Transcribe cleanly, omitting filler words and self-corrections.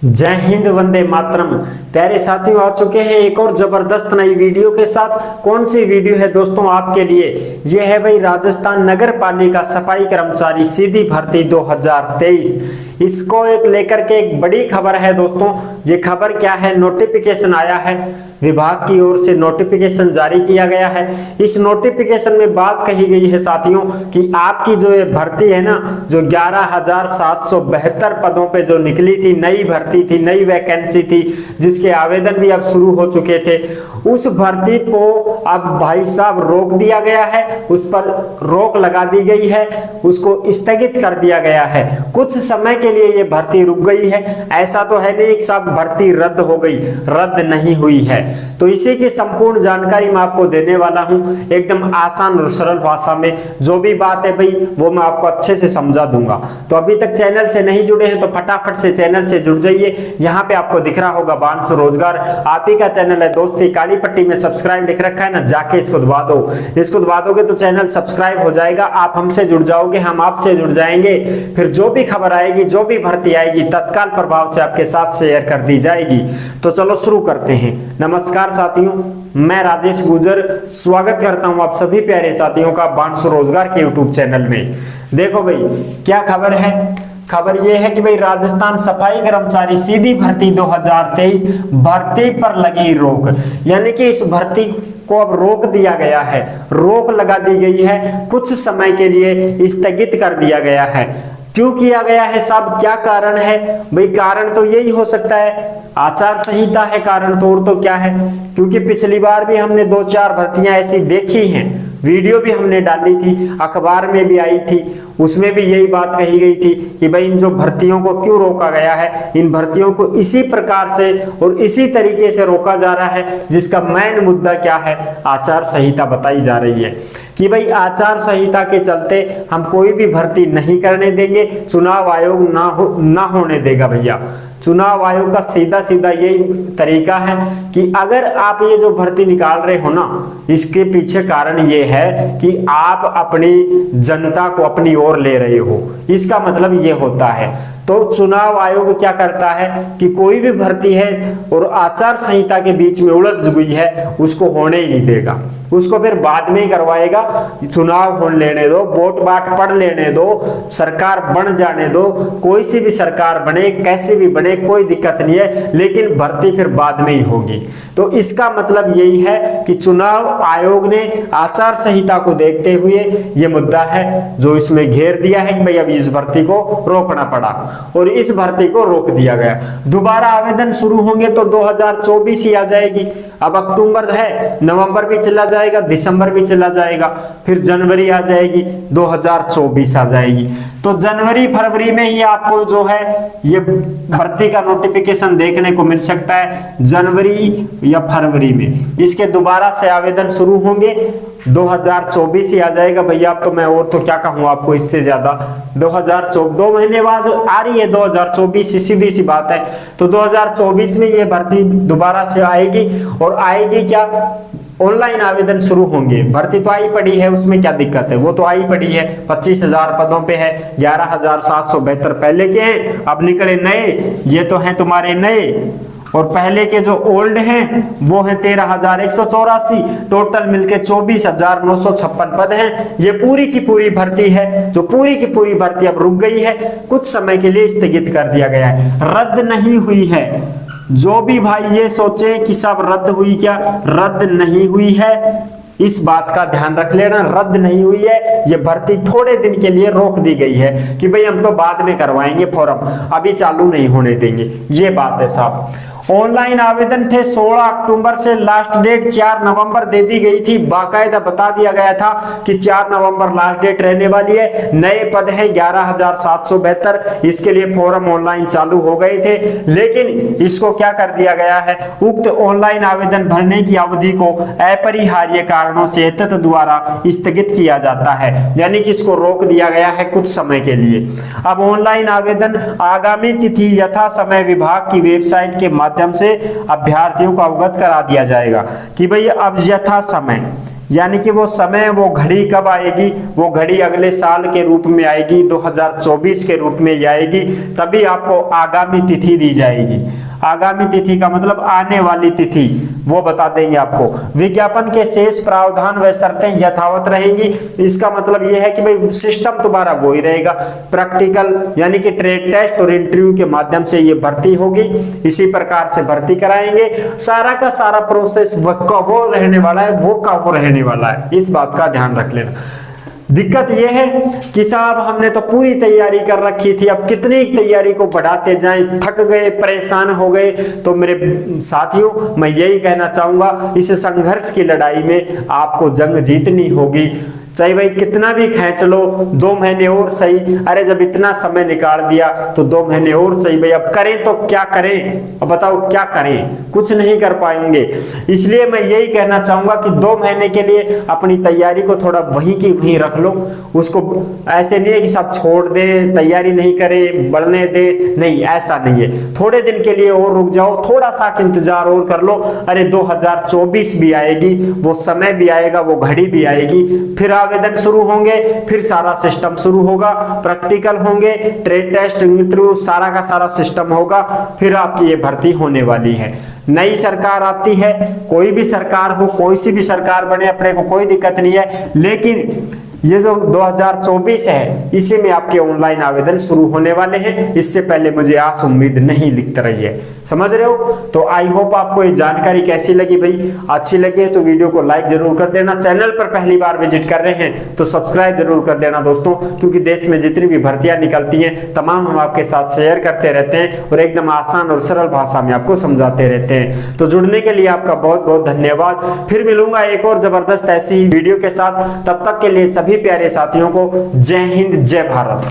जय हिंद, वंदे मातरम। प्यारे साथियों, आ चुके हैं एक और जबरदस्त नई वीडियो के साथ। कौन सी वीडियो है दोस्तों आपके लिए? ये है भाई राजस्थान नगर पालिका सफाई कर्मचारी सीधी भर्ती 2023। इसको एक लेकर के एक बड़ी खबर है दोस्तों। ये खबर क्या है? नोटिफिकेशन आया है, विभाग की ओर से नोटिफिकेशन जारी किया गया है। इस नोटिफिकेशन में बात कही गई है साथियों कि आपकी जो ये भर्ती है ना, जो 11,772 पदों पे जो निकली थी, नई भर्ती थी, नई वैकेंसी थी, जिसके आवेदन भी अब शुरू हो चुके थे, उस भर्ती को अब भाई साहब रोक दिया गया है। उस पर रोक लगा दी गई है, उसको स्थगित कर दिया गया है। कुछ समय के लिए ये भर्ती रुक गई है। ऐसा तो है नहीं कि सब भर्ती रद्द हो गई, रद्द नहीं हुई है। तो इसी की संपूर्ण जानकारी मैं आपको देने वाला हूं, एकदम आसान और सरल भाषा में। जो भी बात है भाई वो मैं आपको अच्छे से समझा दूंगा। तो अभी तक चैनल से नहीं जुड़े हैं तो फटाफट से चैनल से जुड़ जाइए। यहाँ पे आपको दिख रहा होगा बांस रोजगार, आप ही का चैनल है दोस्ती। काली पट्टी में सब्सक्राइब लिख रखा है ना, जाके इसको दबा दो। इसको दबा दोगे तो चैनल सब्सक्राइब हो जाएगा, आप हमसे जुड़ जाओगे, हम आपसे जुड़ जाएंगे। फिर जो भी खबर आएगी, जो भी भर्ती आएगी, तत्काल प्रभाव से आपके साथ शेयर कर दी जाएगी। तो चलो शुरू करते हैं। नमस्कार साथियों, मैं राजेश गुजर स्वागत करता हूं आप सभी प्यारे साथियों का बांस रोजगार के यूट्यूब चैनल में। देखो भाई क्या खबर है? खबर यह है कि भाई राजस्थान सफाई कर्मचारी सीधी भर्ती 2023 भर्ती पर लगी रोक, यानी कि इस भर्ती को अब रोक दिया गया है, रोक लगा दी गई है, कुछ समय के लिए स्थगित कर दिया गया है। क्यों किया गया है साहब? क्या कारण है भाई? कारण तो यही हो सकता है आचार संहिता है कारण, तो और तो क्या है? क्योंकि पिछली बार भी हमने 2-4 भर्तियां ऐसी देखी हैं, वीडियो भी हमने डाली थी, अखबार में भी आई थी, उसमें भी यही बात कही गई थी कि भाई इन जो भर्तियों को क्यों रोका गया है, इन भर्तियों को इसी प्रकार से और इसी तरीके से रोका जा रहा है, जिसका मेन मुद्दा क्या है? आचार संहिता बताई जा रही है कि भाई आचार संहिता के चलते हम कोई भी भर्ती नहीं करने देंगे, चुनाव आयोग ना होने देगा भैया। चुनाव आयोग का सीधा सीधा यही तरीका है कि अगर आप ये जो भर्ती निकाल रहे हो ना, इसके पीछे कारण ये है कि आप अपनी जनता को अपनी ओर ले रहे हो, इसका मतलब ये होता है। तो चुनाव आयोग क्या करता है कि कोई भी भर्ती है और आचार संहिता के बीच में उलझ गई है, उसको होने ही नहीं देगा, उसको फिर बाद में ही करवाएगा। चुनाव होने लेने दो, वोट बाट पड़ लेने दो, सरकार बन जाने दो, कोई सी भी सरकार बने, कैसे भी बने, कोई दिक्कत नहीं है, लेकिन भर्ती फिर बाद में ही होगी। तो इसका मतलब यही है कि चुनाव आयोग ने आचार संहिता को देखते हुए ये मुद्दा है जो इसमें घेर दिया है कि भाई अब इस भर्ती को रोकना पड़ा और इस भर्ती को रोक दिया गया। दोबारा आवेदन शुरू होंगे तो 2024 ही आ जाएगी। अब अक्टूबर है, नवंबर भी चला जाएगा, दिसंबर भी चला जाएगा, फिर जनवरी आ जाएगी, 2024 आ जाएगी। तो जनवरी फरवरी में ही आपको जो है ये भर्ती का नोटिफिकेशन देखने को मिल सकता है, जनवरी या फरवरी में। इसके दोबारा से आवेदन शुरू होंगे, 2024 ही आ जाएगा भैया। अब तो मैं और तो क्या कहूँ आपको इससे ज्यादा। 2024 2 महीने बाद आ रही है 2024, सीधी सी बात है। तो 2024 में ये भर्ती दोबारा से आएगी और आएगी क्या? ऑनलाइन आवेदन शुरू होंगे। भर्ती तो आई पड़ी है, उसमें क्या दिक्कत है? वो तो आई पड़ी है, 25,000 पदों पे है, 11,772 पहले के हैं, अब निकले नए, ये तो हैं तुम्हारे नए, और पहले के जो ओल्ड हैं वो है 13,184, टोटल मिलके 24,956 पद हैं। ये पूरी की पूरी भर्ती है, जो पूरी की पूरी भर्ती अब रुक गई है, कुछ समय के लिए स्थगित कर दिया गया है, रद्द नहीं हुई है। जो भी भाई ये सोचे कि सब रद्द हुई, क्या रद्द नहीं हुई है, इस बात का ध्यान रख लेना, रद्द नहीं हुई है। ये भर्ती थोड़े दिन के लिए रोक दी गई है कि भाई हम तो बाद में करवाएंगे फॉर्म, अभी चालू नहीं होने देंगे, ये बात है साहब। ऑनलाइन आवेदन थे 16 अक्टूबर से, लास्ट डेट 4 नवंबर दे दी गई थी। बाकायदा बता दिया गया था कि 4 नवंबर लास्ट डेट रहने वाली है। नए पद हैं 11,772, इसके लिए फॉर्म ऑनलाइन चालू हो गए थे, लेकिन इसको क्या कर दिया गया है? उक्त ऑनलाइन आवेदन भरने की अवधि को अपरिहार्य कारणों से एतत् द्वारा स्थगित किया जाता है, यानी कि इसको रोक दिया गया है कुछ समय के लिए। अब ऑनलाइन आवेदन आगामी तिथि यथा समय विभाग की वेबसाइट के माध्यम से अभ्यर्थियों को अवगत करा दिया जाएगा कि भाई अब यथा समय यानी कि वो समय, वो घड़ी कब आएगी, वो घड़ी अगले साल के रूप में आएगी, 2024 के रूप में आएगी, तभी आपको आगामी तिथि दी जाएगी। आगामी तिथि का मतलब आने वाली तिथि, वो बता देंगे आपको। विज्ञापन के शेष प्रावधान व शर्तें यथावत रहेंगी। इसका मतलब यह है कि भाई सिस्टम तुम्हारा वो ही रहेगा, प्रैक्टिकल यानी कि ट्रेड टेस्ट और इंटरव्यू के माध्यम से ये भर्ती होगी, इसी प्रकार से भर्ती कराएंगे। सारा का सारा प्रोसेस वो रहने वाला है, वो का वो रहने वाला है, इस बात का ध्यान रख लेना। दिक्कत यह है कि साहब हमने तो पूरी तैयारी कर रखी थी, अब कितनी तैयारी को बढ़ाते जाएं, थक गए, परेशान हो गए। तो मेरे साथियों, मैं यही कहना चाहूंगा, इस संघर्ष की लड़ाई में आपको जंग जीतनी होगी। चाहे भाई कितना भी खींच लो, 2 महीने और सही, अरे जब इतना समय निकाल दिया तो 2 महीने और सही। भाई अब करें तो क्या करें, अब बताओ क्या करें, कुछ नहीं कर पाएंगे। इसलिए मैं यही कहना चाहूंगा कि 2 महीने के लिए अपनी तैयारी को थोड़ा वहीं की वहीं रख लो। उसको ऐसे नहीं है कि सब छोड़ दे, तैयारी नहीं करे, बढ़ने दे, नहीं, ऐसा नहीं है। थोड़े दिन के लिए और रुक जाओ, थोड़ा सा इंतजार और कर लो। अरे 2024 भी आएगी, वो समय भी आएगा, वो घड़ी भी आएगी, फिर आवेदन शुरू होंगे, फिर सारा सिस्टम शुरू होगा, प्रैक्टिकल होंगे, ट्रेड टेस्ट, इंटरव्यू, सारा का सारा सिस्टम होगा, फिर आपकी ये भर्ती होने वाली है। नई सरकार आती है, कोई भी सरकार हो, कोई सी भी सरकार बने, अपने को कोई दिक्कत नहीं है, लेकिन ये जो 2024 है, इसी में आपके ऑनलाइन आवेदन शुरू होने वाले हैं। इससे पहले मुझे आस उम्मीद नहीं लिखते रही है, समझ रहे हो। तो आई होप आपको ये जानकारी कैसी लगी भाई, अच्छी लगी है तो वीडियो को लाइक जरूर कर देना। चैनल पर पहली बार विजिट कर रहे हैं तो सब्सक्राइब जरूर कर देना दोस्तों, क्योंकि देश में जितनी भी भर्तियां निकलती हैं तमाम हम आपके साथ शेयर करते रहते हैं और एकदम आसान और सरल भाषा में आपको समझाते रहते हैं। तो जुड़ने के लिए आपका बहुत बहुत धन्यवाद। फिर मिलूंगा एक और जबरदस्त ऐसी ही वीडियो के साथ, तब तक के लिए सभी प्यारे साथियों को जय हिंद, जय भारत।